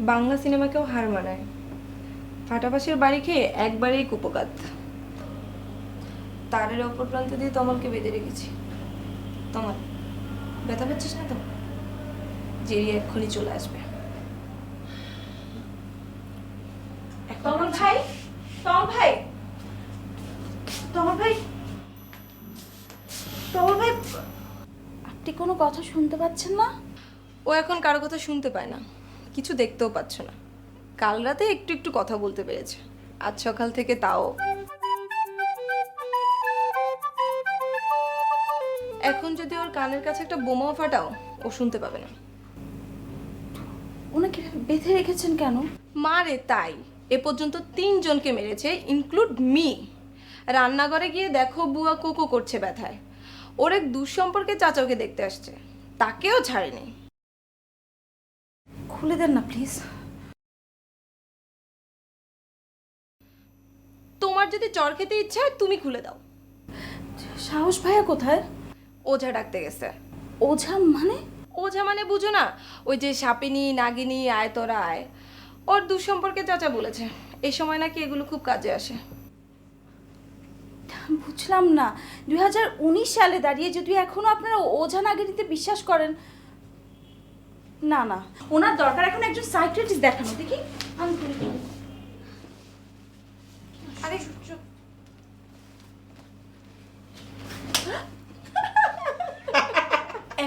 বাংলা সিনেমাকেও হার মানায়। ফাটাফাসের বাড়ি খেয়ে একবারেই কুপকাত। তারের অপর প্রান্ত দিয়ে তমালকে বেঁধে রেখেছি। তমাল, ব্যথা পাচ্ছিস না তো? জেরি এক্ষুনি চলে আসবে। তমাল ভাই, তমাল ভাই, তমাল ভাই, তমাল ভাই, আপনি কোনো কথা শুনতে পাচ্ছেন না? ও এখন কারো কথা শুনতে পায় না, কিছু দেখতেও পাচ্ছ না। কাল রাতে একটু একটু কথা বলতে পেরেছে, আজ সকাল থেকে তাও। এখন যদি ওর কানের কাছে একটা বোমাও ফাটাও, ও শুনতে পাবে না। ওনাকে বেঁধে রেখেছেন কেন? মারে তাই, এ পর্যন্ত 3 জনকে মেরেছে, ইনক্লুড মি। রান্নাঘরে গিয়ে দেখো বুয়া কোকো করছে ব্যথায়। ওর এক দুঃসম্পর্কে চাচাকে দেখতে আসছে, তাকেও ছাড়েনি। খুলে দেন না প্লিজ। তোমার যদি চর খেতে ইচ্ছা হয় তুমি খুলে দাও। সাহস ভাইয়া কোথায়? ওঝা ডাকতে গেছে। ওঝা মানে? ওঝা মানে বুঝো না? ওই যে সাপিনী নাগিনী আয় তোরা আয়, ওর দুঃসম্পর্কে চাচা বলেছে এই সময় নাকি এগুলো খুব কাজে আসে। বুঝলাম না, 2019 সালে দাঁড়িয়ে যদি এখনো আপনারা ওঝা নাগিনীতে বিশ্বাস করেন। না না, ওনার দরকার এখন একজন সাইকিয়াট্রিস্ট দেখানো। দেখি আমি খুলে দিই। আরে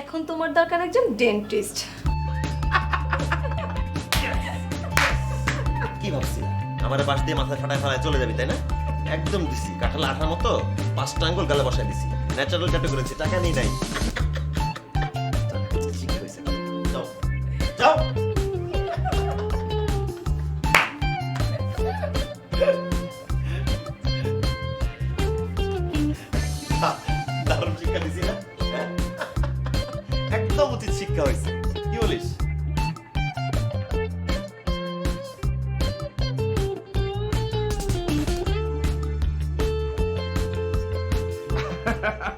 এখন তোমার দরকার একজন ডেন্টিস্ট। কি ভাবছি আমার পাশ দিয়ে মাথা ফাটায় ফাটায় চলে যাবি তাই না? একদম দিছি কাঁঠাল আঠার মতো 5টা আঙ্গুল গালে বসায় দিছি। ন্যাচারাল ট্যাটু করেছি, টাকা নেই নাই। ঠিক হয়েছে, যাও যাও। দারুণ শিক্ষা দিছি না? হ্যাঁ? একদম উচিত শিক্ষা হয়েছে। কি বলিস?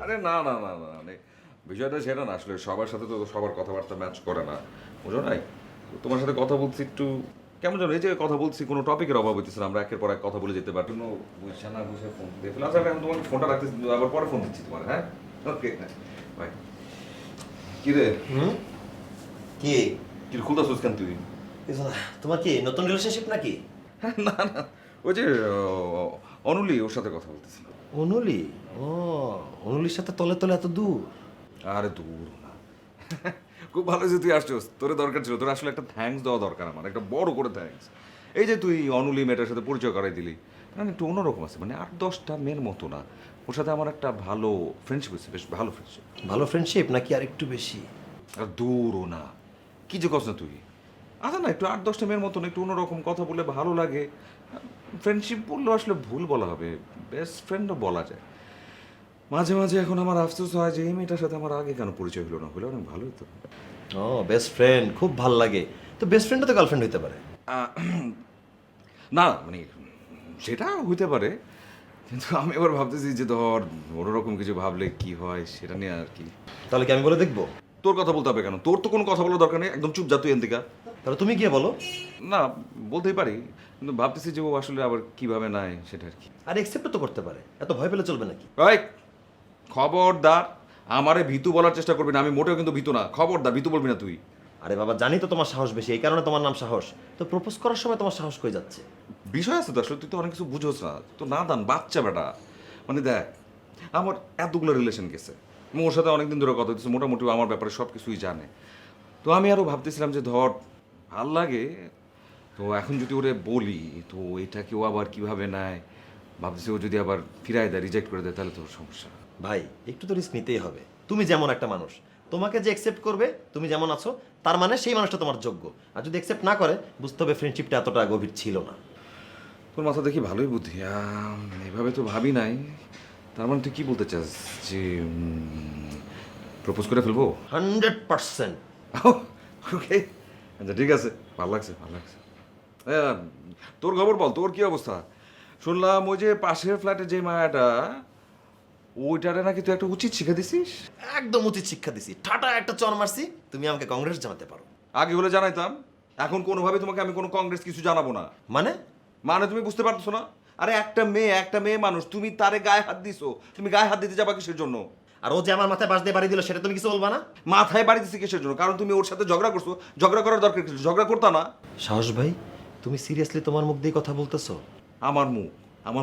আরে না না না না, মানে বিষয়টা সেটা না, আসলে সবার সাথে তো সবার কথাবার্তা ম্যাচ করে না, বুঝো নাই? তোমার সাথে কথা বলছি একটু কেমন যেন, এই যে কথা বলছি কোনো টপিকের অভাব হইতেছে না, আমরা একের পর এক কথা বলে যেতে পারি। কোনো বুঝছে না, বুঝে ফোন দিয়ে ফেলে। আচ্ছা আমি তোমাকে ফোনটা রাখতেছি, আবার পরে ফোন দিচ্ছি তোমার। হ্যাঁ, ওকে, বাই। কি রে, কি কি খুলতেছিস কেন তুই? কিছু না। তোমার কি নতুন রিলেশনশিপ নাকি? না না, ওই যে অনুলি, ওর সাথে কথা বলতেছিলাম। অনুলি? ও, অনুলির সাথে তলে তলে এত দূর? আরে দূর না, খুব ভালো যে তুই আসছিস। তোর দরকার ছিল, তোর আসলে একটা থ্যাঙ্কস দেওয়া দরকার, আমার একটা বড় করে থ্যাঙ্কস। এই যে তুই অনুলি মেয়েটার সাথে পরিচয় করাই দিলি, মানে একটু অন্যরকম আছে, মানে 8-10টা মেয়ের মতো না। ওর সাথে আমার একটা ভালো ফ্রেন্ডশিপ হয়েছে, বেশ ভালো ফ্রেন্ডশিপ। ভালো ফ্রেন্ডশিপ নাকি আর একটু বেশি? আর দূরও না, কি যে কস না তুই। আচ্ছা না, একটু 8-10টা মেয়ের মতন একটু অন্যরকম কথা বলে ভালো লাগে। ফ্রেন্ডশিপ বললেও আসলে ভুল বলা হবে, বেস্ট ফ্রেন্ডও বলা যায়। মাঝে মাঝে এখন আমার আফসোস হয় যে এই মেয়েটার সাথে আমার আগে কেন পরিচয় হলো না, হলে অনেক ভালো হতো। ও, বেস্ট ফ্রেন্ড, খুব ভালো লাগে। তো বেস্ট ফ্রেন্ডও তো গার্লফ্রেন্ড হতে পারে। না মানে সেটা হইতে পারে, কিন্তু আমি এবার ভাবতেছি যে ধর অন্যরকম কিছু ভাবলে কি হয় সেটা নিয়ে আর কি। তাহলে কি আমি বলে দেখবো? তোর কথা বলতে হবে কেন? তোর তো কোনো কথা বলার দরকার নেই, একদম চুপ যা তুই এনতিকা। তাহলে তুমি গিয়ে বলো। না, বলতেই পারি, কিন্তু ভাবতেছি যে ও আসলে আবার কিভাবে নাই সেটা আর কি। আর একসেপ্টও তো করতে পারে, এত ভয় পেলে চলবে নাকি? ভাই খবরদার আমারে ভীতু বলার চেষ্টা করবি না, আমি মোটেও কিন্তু ভীতু না। খবরদার ভীতু বলবি না তুই। আরে বাবা, জানি তো তোমার সাহস বেশি, এই কারণে তোমার নাম সাহস। তো প্রপোজ করার সময় তোমার সাহস কই যাচ্ছে? বিষয় আছে তো, আসলে তুই তো অনেক কিছু বুঝোস না, তো না দান বাচ্চা বেটা। মানে দেখ, আমার এতগুলো রিলেশন গেছে, আমি ওর সাথে অনেকদিন ধরে কথা হচ্ছে, মোটামুটি আমার ব্যাপারে সব কিছুই জানে। তো আমি আরও ভাবতেছিলাম যে ধর ভাল লাগে, তো এখন যদি ওরে বলি তো এটা কেউ আবার কিভাবে নেয়, ভাবতেছি ও যদি আবার ফিরায় দেয়, রিজেক্ট করে দেয়, তাহলে তো সমস্যা। ভাই, একটু তো রিস্ক নিতেই হবে। তুমি যেমন একটা মানুষ, তোমাকে যে অ্যাকসেপ্ট করবে তুমি যেমন আছো, তার মানে সেই মানুষটা তোমার যোগ্য। আর যদি অ্যাকসেপ্ট না করে, বুঝতে হবে ফ্রেন্ডশিপটা এতটা গভীর ছিল না। তোর মাথা দেখি ভালোই বুদ্ধি, এভাবে তো ভাবি নাই। তার মানে তুই কি বলতে চাস যে প্রপোজ করে ফেলবো? 100%। ওকে, আচ্ছা ঠিক আছে, ভালো লাগছে ভালো লাগছে। তোর খবর বল, তোর কি অবস্থা? শুনলাম ওই যে পাশের ফ্ল্যাটে যে মায়াটা, ওইটারে নাকি তুই একটা উচিত শিখা দিছিস। একদম উচিত শিক্ষা দিছি, ঠাটা একটা চর মারছি। তুমি আমাকে কংগ্রেস জানাতে পারো। আগে হলে জানাইতাম, এখন কোনোভাবে তোমাকে আমি কোনো কংগ্রেস কিছু জানাবো না। মানে মানে তুমি বুঝতে পারছো না? আরে একটা মেয়ে মানুষ, তুমি তারে গায়ে হাত দিছো, তুমি গায়ে হাত দিতে যাবা কিসের জন্য? আর ও যে আমার মাথায় বাস দিয়ে বাড়ি দিল সেটা তুমি কিছু বলবা না? মাথায় বাড়ি দিচ্ছে কিসের জন্য? কারণ তুমি ওর সাথে ঝগড়া করছো, ঝগড়া করার দরকার কিছু, ঝগড়া করতা না। সাহস ভাই, তুমি সিরিয়াসলি তোমার মুখ দিয়ে কথা বলতেছো? আমার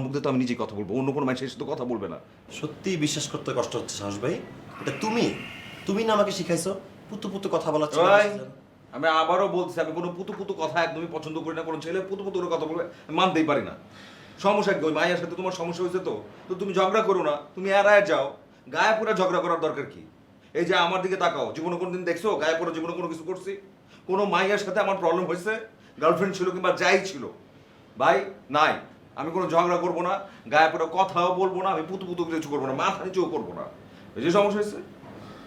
মুখ দিয়ে তো আমি নিজেই কথা বলবো, অন্য কোনো মানুষের সাথে তো কথা বলবে না। সত্যি বিশ্বাস করতে কষ্ট হচ্ছে সাহস ভাই। এটা তুমি না আমাকে শিখাইছো পুতু পুতু কথা বলার ছিল? ভাই, আমি আবারও বলছি, আমি কোনো পুতু পুতু কথা একদমই পছন্দ করি না। কোনো ছেলে পুতু পুতু করে কথা বলবে আমি মানতেই পারি না। সমস্যা কি? ওই মায়ের সাথে তোমার সমস্যা হয়েছে তো তো তুমি ঝগড়া করো না, তুমি এড়ায় যাও। গায়ে পুরো ঝগড়া করার দরকার কি? এই যে আমার দিকে তাকাও, জীবনে কোনোদিন দেখছো গায়ে পুরো জীবনে কোনো কিছু করছি? কোনো মায়ের সাথে আমার প্রবলেম হয়েছে? গার্লফ্রেন্ড ছিল কিংবা যাই ছিল, ভাই নাই। আমি কোনো ঝগড়া করবো না, গায়ে পুরো কথাও বলবো না, আমি পুতু পুতু কিছু করবো না, মাথা নিচেও করবো না। এই যে সমস্যা হয়েছে,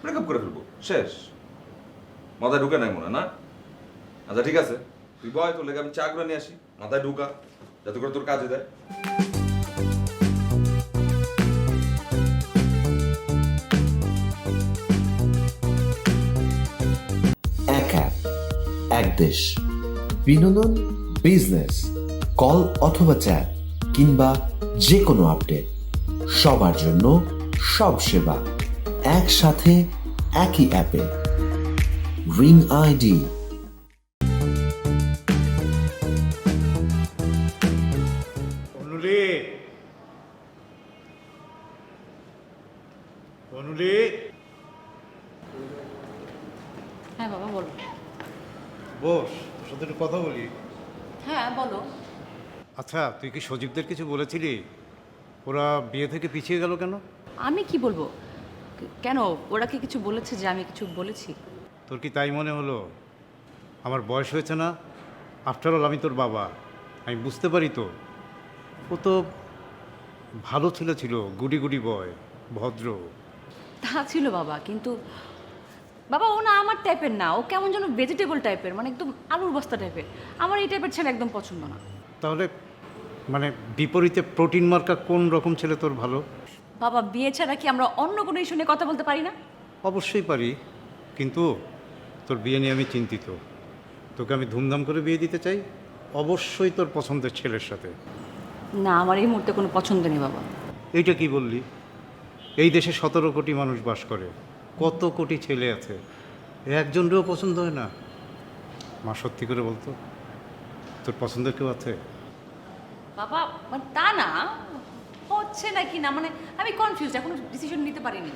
ব্রেকআপ করে ফেলবো, শেষ। মাথায় ঢুকে নাই মনে হয় না? আচ্ছা ঠিক আছে, তুই বয়, তোর লেগে আমি চা করে নিয়ে আসি, মাথায় ঢুকা যাতে করে তোর কাজে দেয়। এক অ্যাপ, এক দেশ, বিনোদন, বিজনেস, কল অথবা চ্যাট কিংবা যে কোনো আপডেট, সবার জন্য সব সেবা একসাথে একই অ্যাপে। Ring ID. অনুলি, অনুলি, হ্যাঁ বাবা বলো। বস, তোর সাথে একটু কথা বলি। হ্যাঁ বলো। আচ্ছা, তুই কি সজীবদের কিছু বলেছিলি? ওরা বিয়ে থেকে পিছিয়ে গেল কেন? আমি কি বলবো? কেন, ওরা কি কিছু বলেছে যে আমি কিছু বলেছি? তোর কি তাই মনে হলো? আমার বয়স হয়েছে না? আফটার অল আমি তোর বাবা, আমি বুঝতে পারি তো। ও তো ভালো ছেলে ছিল, গুডি গুডি বয়, ভদ্র। তা ছিল বাবা, কিন্তু বাবা ও না আমার টাইপের না, ও কেমন যেন ভেজিটেবল টাইপের, মানে একদম আলুর বস্তা টাইপের। আমার এই টাইপের ছেলে একদম পছন্দ না। তাহলে মানে বিপরীতে প্রোটিন মার্কা কোন রকম ছেলে তোর ভালো? বাবা বিয়ে ছাড়া কি আমরা অন্য কোনো ইস্যু নিয়ে কথা বলতে পারি না? অবশ্যই পারি, কিন্তু তোর বিয়ে নিয়ে আমি চিন্তিত। তোকে আমি ধুমধাম করে বিয়ে দিতে চাই, অবশ্যই তোর পছন্দের ছেলের সাথে। না, আমার এই মুহূর্তে কোনো পছন্দ নেই বাবা। এইটা কি বললি? এই দেশে 17 কোটি মানুষ বাস করে, কত কোটি ছেলে আছে, একজনেরও পছন্দ হয় না? মা সত্যি করে বলতো, তোর পছন্দের কেউ আছে? বাবা মানে তা না, হচ্ছে নাকি না, মানে আমি কনফিউজ, এখনো ডিসিশন নিতে পারিনি।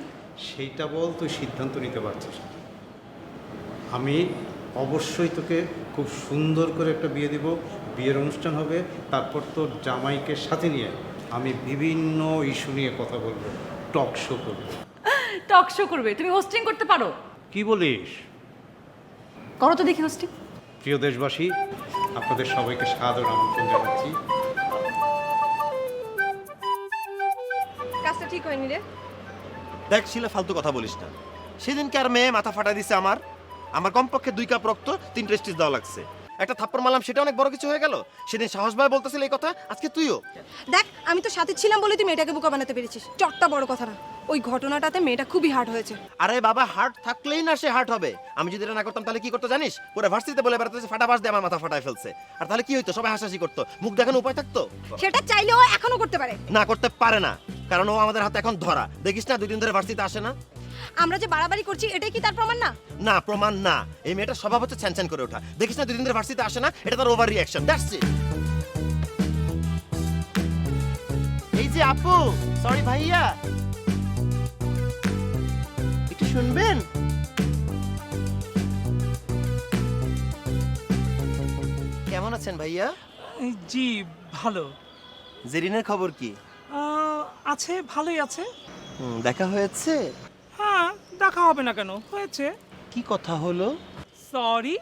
সেইটা বল, তুই সিদ্ধান্ত নিতে পারছিস না। আমি অবশ্যই তোকে খুব সুন্দর করে একটা বিয়ে দেব, বিয়ের অনুষ্ঠান হবে, তারপর তোর জামাইকে সাথে নিয়ে আমি বিভিন্ন ইস্যু নিয়ে কথা বলবো, টক শো করবো। টক শো করবে? তুমি হোস্টিং করতে পারো? কি বলিস? করো তো দেখি হোস্টিং। প্রিয় দেশবাসী, আপনাদের সবাইকে সাদর আমন্ত্রণ জানাচ্ছি। কাজটা ঠিক হয়নি রে। দেখ শিলা, ফালতু কথা বলিস না। সেদিনকে আর মেয়ে মাথা ফাটা দিছে আমার কমপক্ষে 2 কাপ রক্ত 3 স্টিচ দেওয়া লাগছে। একটা থাপ্পড় মারলাম, সেটা অনেক বড় কিছু হয়ে গেল। সেদিন সাহস ভাই বলতেছিল এই কথা, আজকে তুইও। দেখ, আমি তো সাথে ছিলাম বলে তুই মেয়েটাকে বোকা বানাতে পেরেছিস। চটটা বড় কথা না। ওই ঘটনাটাতে মেয়েটা খুবই হার্ট হয়েছে। আরে বাবা, হার্ট থাকলেই না সে হার্ট হবে। আমি যদি এটা না করতাম তাহলে কি করতো জানিস? পুরো ভার্সিটিতে বলে বেড়াতে ফাটা বাস দিয়ে আমার মাথা ফাটায় ফেলছে। আর তাহলে কি হইতো? সবাই হাসাহাসি করতো, মুখ দেখানোর উপায় থাকতো? সেটা চাইলেও এখনো করতে পারে না, করতে পারে না, কারণ ও আমাদের হাতে এখন ধরা। দেখিস না, 2 দিন ধরে ভার্সিটিতে আসে না। আমরা যে বাড়াবাড়ি করছি এটাই কি তার প্রমাণ না? না, প্রমাণ না। এই মেয়েটার স্বভাব হচ্ছে ছ্যান করে ওঠা। দেখিস না, 2 দিন ধরে ভার্সিটিতে আসে না, এটা তার ওভার রিঅ্যাকশন। That's it. এই যে আপু, সরি ভাইয়া, একটু শুনবেন? কেমন আছেন ভাইয়া? জি ভালো। জেরিনের খবর কি? আছে, ভালোই আছে। দেখা হয়েছে? হ্যাঁ, দেখা হবে না কেন, হয়েছে। কি কথা হলো? সরি,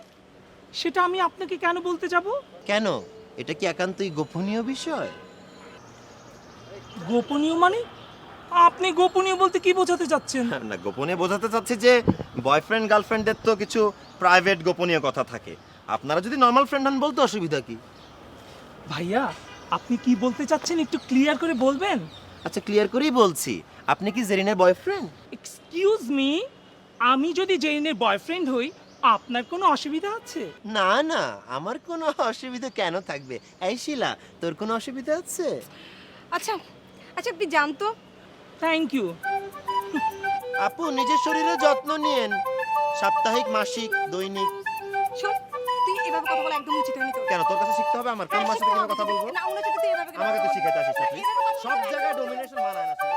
সেটা আমি আপনাকে কেন বলতে যাব? কেন? এটা কি একান্তই গোপনীয় বিষয়? গোপনীয় মানে? আপনি গোপনীয় বলতে কি বোঝাতে চাচ্ছেন? না, গোপনীয় বোঝাতে চাচ্ছি যে বয়ফ্রেন্ড গার্লফ্রেন্ডের তো কিছু প্রাইভেট গোপনীয় কথা থাকে। আপনারা যদি নর্মাল ফ্রেন্ড হন বলতে অসুবিধা কি? ভাইয়া, আপনি কি বলতে চাচ্ছেন একটু ক্লিয়ার করে বলবেন? আচ্ছা, ক্লিয়ার করেই বলছি। আপনি কি জেরিনের বয়ফ্রেন্ড? এক্সকিউজ মি, আমি যদি জেরিনের বয়ফ্রেন্ড হই আপনার কোনো অসুবিধা আছে? না না, আমার কোনো অসুবিধা কেন থাকবে? এই শিলা, তোর কোনো অসুবিধা আছে? আচ্ছা আচ্ছা আপনি জানতো থ্যাংক ইউ। আপু, নিজের শরীরের যত্ন নিয়েন, সাপ্তাহিক, মাসিক, দৈনিক। শোন, তুই এভাবে কথা বলা একদম উচিত হয়নি তোর। কেন তোর কাছে শিখতে হবে আমার কোন মাসে কিভাবে কথা বলবো? না, ওনার সাথে তুই এভাবে কেন আমাকে কথা তো বলবি? শিখাতে আসিস না না, প্লিজ। এভাবে কথা সব বলবি না। জায়গায় ডোমিনেশন মানায় না ছেলে।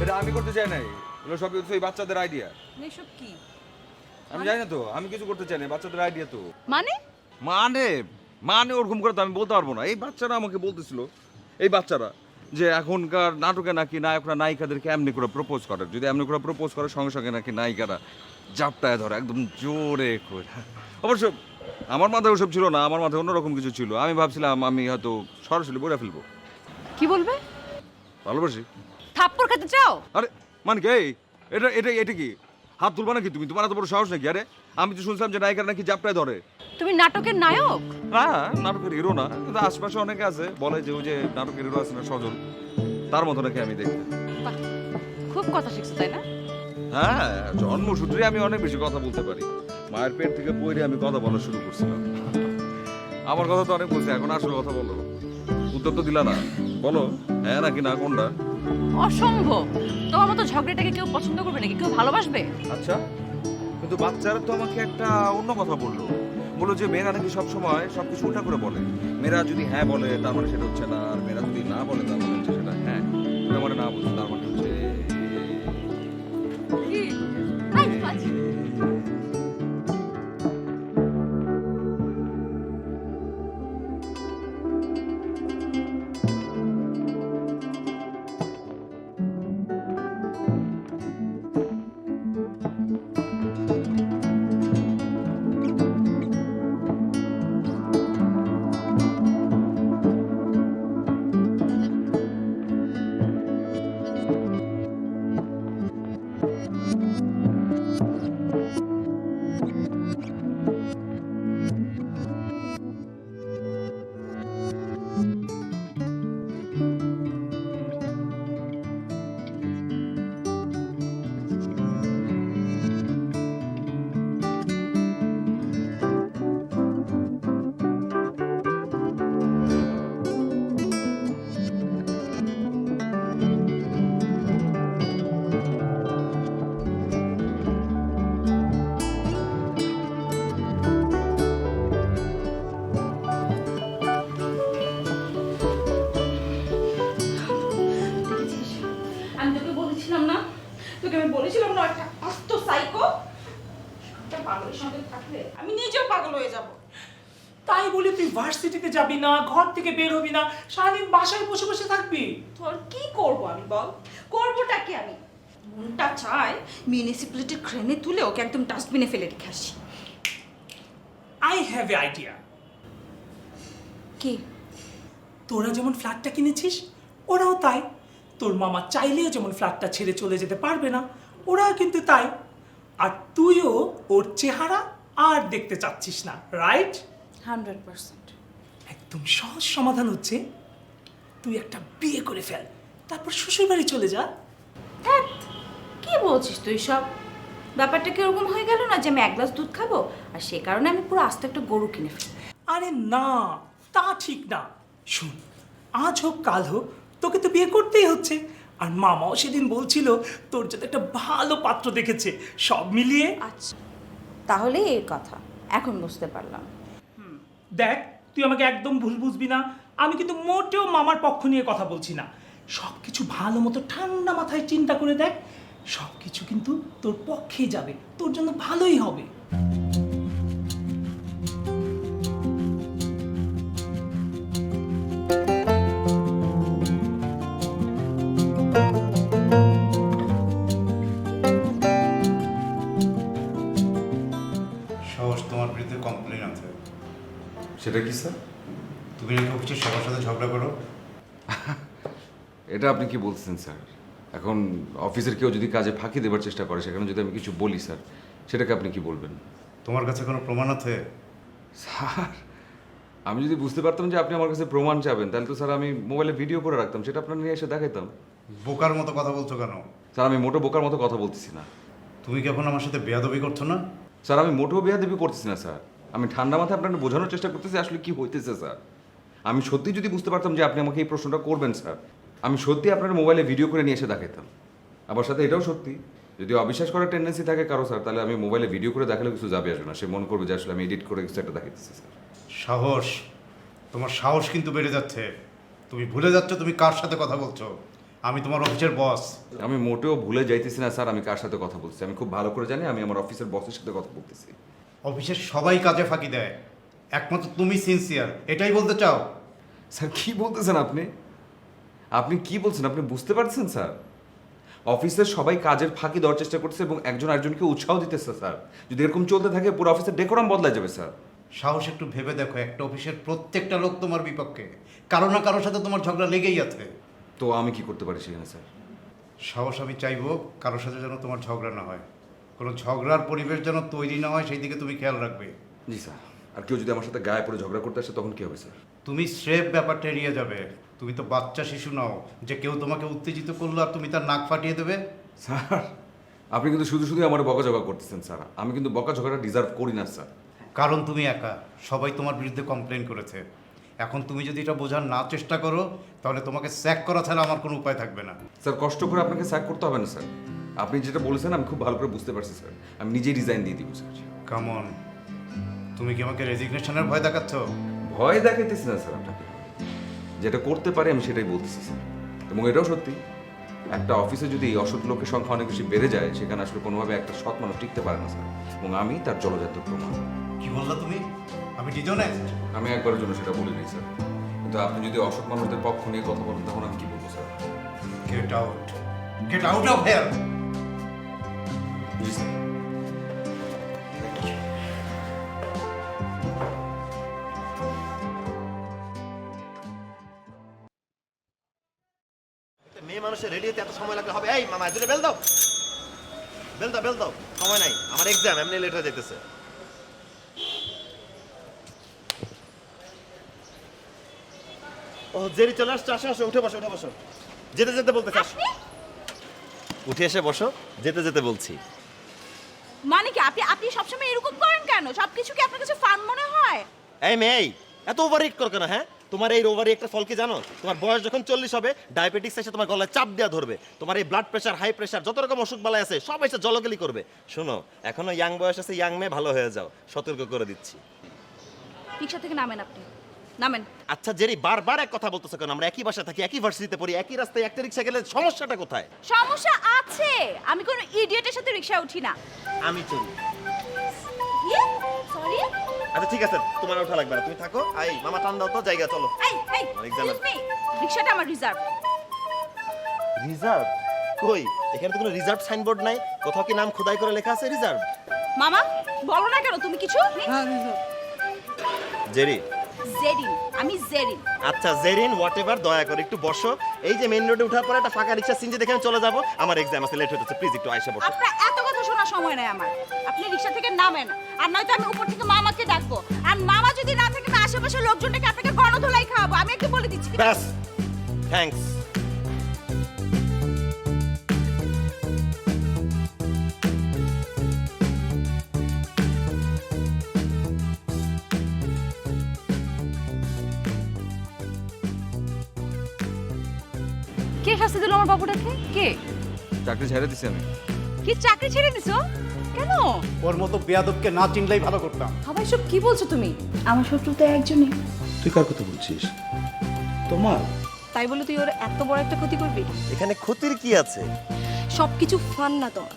এটা আমি করতে চাই নাই, এগুলো সব হচ্ছে এই বাচ্চাদের আইডিয়া। এসব কি আমি জানি না তো, আমি কিছু করতে চাই না, বাচ্চাদের আইডিয়া তো। মানে? মানে মানে ওরকম করে তো আমি বলতে পারবো না। এই বাচ্চারা আমাকে বলতেছিল, এই বাচ্চারা, যে এখনকার নাটকে নাকি নায়করা নায়িকাদেরকে এমনি করে প্রপোজ করে, যদি এমনি করে প্রপোজ করে সঙ্গে সঙ্গে নাকি নায়িকারা জাপটায় ধরে একদম জোরে করে। অবশ্য আমার মাথায় ওসব ছিল না, আমার মাথায় অন্যরকম কিছু ছিল। আমি ভাবছিলাম আমি হয়তো সরাসরি বলে ফেলবো কি বলবে? ভালোবাসি। থাপ্পড় খেতে চাও? আরে মানে কি এটা এটা এটা কি হাত তুলবা নাকি তুমি? তোমার এত বড় সাহস নাকি? আরে আমি তো শুনছিলাম যে নায়িকারা নাকি জাপটায় ধরে। তুমি নাটকের নায়ক? হ্যাঁ, নাটকের হিরো না, কিন্তু আশপাশে অনেকে আছে বলে যে ওই যে নাটকের হিরো আছে না সজল, তার মতো নাকি আমি দেখি। বাহ, খুব কথা শিখছো তাই না? হ্যাঁ, জন্মসূত্রে আমি অনেক বেশি কথা বলতে পারি। মায়ের পেট থেকে পড়ে আমি কথা বলা শুরু করছিলাম। আমার কথা তো অনেক বলছি, এখন আসলে কথা বলো। উত্তর তো দিলা না, বলো হ্যাঁ নাকি না কোনটা? অসম্ভব। তোমার মতো ঝগড়াটাকে কেউ পছন্দ করবে নাকি? কেউ ভালোবাসবে? আচ্ছা, কিন্তু বাচ্চারা তো আমাকে একটা অন্য কথা বললো। বললো যে মেয়েরা নাকি সবসময় সবকিছু উল্টা করে বলে। মেয়েরা যদি হ্যাঁ বলে তার মানে সেটা হচ্ছে না, আর মেয়েরা যদি না বলে তার মানে হচ্ছে সেটা হ্যাঁ। তুমি মানে না বলছো তার মানে হচ্ছে কি? আই বাজি। আমি তোকে বলেছিলাম না, তোকে আমি বলেছিলাম না একটা আস্ত সাইকো। একটা পাগলের সঙ্গে থাকলে আমি নিজেও পাগল হয়ে যাব। তাই বলে তুই ভার্সিটিতে যাবি না, ঘর থেকে বের হবি না, সারাদিন বাসায় বসে বসে থাকবি? তোর কি করব আমি বল? করবোটা কি আমি? মনটা চায় মিউনিসিপ্যালিটি ক্রেনে তুলে ওকে একদম ডাস্টবিনে ফেলে রেখে আসি। I have a idea. কি? তোরা যেমন ফ্ল্যাটটা কিনেছিস ওরাও তাই। তোর মামা চাইলেও যেমন ফ্ল্যাটটা ছেড়ে চলে যেতে পারবে না, ওরাও কিন্তু তাই। আর তুইও ওর চেহারা আর দেখতে চাচ্ছিস না, রাইট? 100%। একদম সহজ সমাধান হচ্ছে তুই একটা বিয়ে করে ফেল, তারপর শ্বশুর বাড়ি চলে যা। ধ্যাৎ, কি বলছিস তুই সব? ব্যাপারটা কি ওরকম হয়ে গেল না যে আমি এক গ্লাস দুধ খাবো আর সে কারণে আমি পুরো আস্ত একটা গরু কিনে ফেলি? আরে না, তা ঠিক না। শোন, আজ হোক কাল হোক তোকে তো বিয়ে করতেই হচ্ছে। আর মামাও সেদিন বলছিল তোর জন্য একটা ভালো পাত্র দেখেছে। সব মিলিয়ে আচ্ছা, তাহলে এই কথা এখন বুঝতে পারলাম। দেখ, তুই আমাকে একদম ভুল বুঝবি না। আমি কিন্তু মোটেও মামার পক্ষ নিয়ে কথা বলছি না। সব কিছু ভালো মতো ঠান্ডা মাথায় চিন্তা করে দেখ, সব কিছু কিন্তু তোর পক্ষেই যাবে, তোর জন্য ভালোই হবে। সাহস তোমার বিরুদ্ধে কমপ্লেন আছে, সেটা কি স্যার? তুমি নাকি অফিসের সবার সাথে ঝগড়া করো? এটা আপনি কি বলছেন স্যার? এখন অফিসের কেউ যদি কাজে ফাঁকি দেবার চেষ্টা করে, সেখানে যদি আমি কিছু বলি স্যার, সেটাকে আপনি কি বলবেন? তোমার কাছে কোনো প্রমাণ আছে? স্যার, আমি যদি বুঝতে পারতাম যে আপনি আমার কাছে প্রমাণ চাবেন, তাহলে তো স্যার আমি মোবাইলে ভিডিও করে রাখতাম, সেটা আপনার নিয়ে এসে দেখাইতাম। বোকার মতো কথা বলছো কেন? স্যার, আমি মোটো বোকার মতো কথা বলতেছি না। তুমি কি এখন আমার সাথে বেয়াদবি করছো না? স্যার, আমি মোটেও বেয়াদবি করতেছি না স্যার। আমি ঠান্ডা মাথায় আপনাকে বোঝানোর চেষ্টা করতেছি আসলে কি হইতেছে স্যার। আমি সত্যি যদি বুঝতে পারতাম যে আপনি আমাকে এই প্রশ্নটা করবেন স্যার, আমি সত্যি আপনার মোবাইলে ভিডিও করে নিয়ে এসে দেখাইতাম। আবার সাথে এটাও সত্যি, যদি অবিশ্বাস করার টেন্ডেন্সি থাকে কারো স্যার, তাহলে আমি মোবাইলে ভিডিও করে দেখালে কিছু যাবে আসবে না। সে মনে করবে যে আসলে আমি এডিট করে কিছু একটা দেখাইতেছি স্যার। সাহস, তোমার সাহস কিন্তু বেড়ে যাচ্ছে। তুমি ভুলে যাচ্ছ তুমি কার সাথে কথা বলছো। আমি তোমার অফিসের বস। আমি মোটেও ভুলে যাইতেছি না স্যার আমি কার সাথে কথা বলছি। আমি খুব ভালো করে জানি আমি আমার অফিসের বসের সাথে কথা বলতেছি। অফিসের সবাই কাজে ফাঁকি দেয়, একমাত্র তুমি সিনসিয়ার, এটাই বলতে চাও? স্যার, কি বলতেছেন আপনি? আপনি কি বলছেন? আপনি বুঝতে পারছেন স্যার? অফিসের সবাই কাজের ফাঁকি দেওয়ার চেষ্টা করছে এবং একজন আরেকজনকে উৎসাহ দিতেছে স্যার। যদি এরকম চলতে থাকে পুরো অফিসের ডেকোরাম বদলা যাবে স্যার। সাহস একটু ভেবে দেখো, একটা অফিসের প্রত্যেকটা লোক তোমার বিপক্ষে, কারো না কারোর সাথে তোমার ঝগড়া লেগেই আছে। তো আমি কি করতে পারি সেখানে স্যার? সাহস আমি চাইবো কারোর সাথে যেন তোমার ঝগড়া না হয়, কোনো ঝগড়ার পরিবেশ যেন তৈরি না হয়, সেই দিকে তুমি খেয়াল রাখবে। জি স্যার। আর কেউ যদি আমার সাথে গায়ে পড়ে ঝগড়া করতে আসে তখন কি হবে স্যার? তুমি স্রেফ ব্যাপারটা এড়িয়ে যাবে। তুমি তো বাচ্চা শিশু নাও যে কেউ তোমাকে উত্তেজিত করলো আর তুমি তার নাক ফাটিয়ে দেবে। স্যার, আপনি কিন্তু শুধু শুধু আমার বকাঝকা করতেছেন স্যার। আমি কিন্তু বকাঝকাটা ডিজার্ভ করি না স্যার। কারণ তুমি একা, সবাই তোমার বিরুদ্ধে কমপ্লেন করেছে। এখন তুমি যদি এটা বোঝার না চেষ্টা করো তাহলে তোমাকে স্যাক করা ছাড়া আমার কোনো উপায় থাকবে না। স্যার, কষ্ট করে আপনাকে স্যাক করতে হবে না স্যার। আপনি যেটা বলেছেন আমি খুব ভালো করে বুঝতে পারছি স্যার। আমি নিজেই রিজাইন দিয়ে দিব স্যার। কামন, তুমি কি আমাকে রেজিগনেশনের ভয় দেখাচ্ছ? ভয় দেখাইতেছি না স্যার আপনাকে। যেটা করতে পারি আমি সেটাই বলতেছি স্যার। এবং এটাও সত্যি, একটা অফিসে যদি অসৎ লোকের সংখ্যা অনেক বেশি বেড়ে যায়, সেখানে আসলে কোনোভাবে একটা সৎ মানুষ টিকতে পারে না স্যার। এবং আমি তার জলজাত প্রমাণ। কি বললা তুমি? আমি ডিজনেস্ট? আমি একবারের জন্য সেটা বলিনি স্যার। কিন্তু আপনি যদি অসৎ মানুষদের পক্ষ নিয়ে কথা বলেন তখন আমি কি বলবো sir? Get out, get out of here. G sir. একটা মেয়ে মানুষের রেডি হতে এত সময় লাগলে হবে? এই মামা, দুটো বেল দাও, বেল দাও, বেল দাও, সময় নাই, আমার এক্সাম, এমনি লেট হয়ে যেতেছে। ও জেরি চলে আসছে, আসো আসো, উঠে বসো, উঠে বসো। যেতে যেতে বলতে চাস? উঠে এসে বসো, যেতে যেতে বলছি। মানে কি আপনি আপনি সবসময় এরকম করেন কেন? সবকিছু কি আপনার কাছে ফান মনে হয়? এই মেয়ে, এত ওভার রিয়েক্ট কর কেন? হ্যাঁ, তোমার এই ওভার রিয়েক্টের ফল কি জানো? তোমার বয়স যখন 40 হবে, ডায়াবেটিস এসে তোমার গলায় চাপ দেওয়া ধরবে। তোমার এই ব্লাড প্রেশার, হাই প্রেশার, যত রকম অসুখ বালাই আছে সব এসে জলকেলি করবে। শোনো, এখনো ইয়াং বয়স আছে, ইয়াং মেয়ে, ভালো হয়ে যাও, সতর্ক করে দিচ্ছি। রিক্সা থেকে নামেন আপনি, নামেন। আচ্ছা জেরি, বারবার এক কথা বলতেছো কেন? আমরা একই বাসায় থাকি, একই ভার্সিটিতে পড়ি, একই রাস্তায় একটা রিক্সা গেলে সমস্যাটা কোথায়? সমস্যা আছে, আমি কোনো ইডিয়েটের সাথে রিক্সা উঠি না। আমি চলি। সরি। আচ্ছা ঠিক আছে, তোমার ওঠা লাগবে না, তুমি থাকো। এই মামা, টান দাও তো, জায়গা চলো। এই এই আমার exam এক্সকিউজ মি, রিক্সাটা আমার রিজার্ভ। রিজার্ভ? কই, এখানে তো কোনো রিজার্ভ সাইনবোর্ড নাই। কোথাও কি নাম খোদাই করে লেখা আছে রিজার্ভ? মামা বলো না কেন তুমি কিছু? জেরি। জেরিন, আমি জেরিন। আচ্ছা জেরিন, হোয়াটএভার, দয়া করে একটু বসো। এই যে মেইন রোডে ওঠার পরে একটা ফাঁকা রিক্সা সিনজি দেখে আমি চলে যাবো। আমার এক্সাম আছে, লেট হচ্ছে, প্লিজ একটু আইসা বসো। আপনার এত কথা শোনার সময় নাই আমার। আপনি রিক্সা থেকে নামেন, আর নয়তো আমি উপর থেকে মামাকে ডাকবো। আর মামা যদি না থাকে না, আশেপাশের লোকজনকে আপনাকে গণধোলাই খাওয়াবো। আমি একটু বলে দিচ্ছি। ব্যাস, থ্যাঙ্কস। কে শাস্তি দিল আমার বাবুটাকে? কে? চাকরি ছেড়ে দিচ্ছি আমি। কি চাকরি ছেড়ে দিছো? কেন? ওর মতো বেয়াদবকে না চিনলেই ভালো করতাম। সবাই সব কি বলছো তুমি? আমার শত্রু তো একজনই। তুই কার কথা বলছিস? তোমার? তাই বলে তুই ওর এত বড় একটা ক্ষতি করবি? এখানে ক্ষতির কি আছে? সবকিছু ফান না তোমার।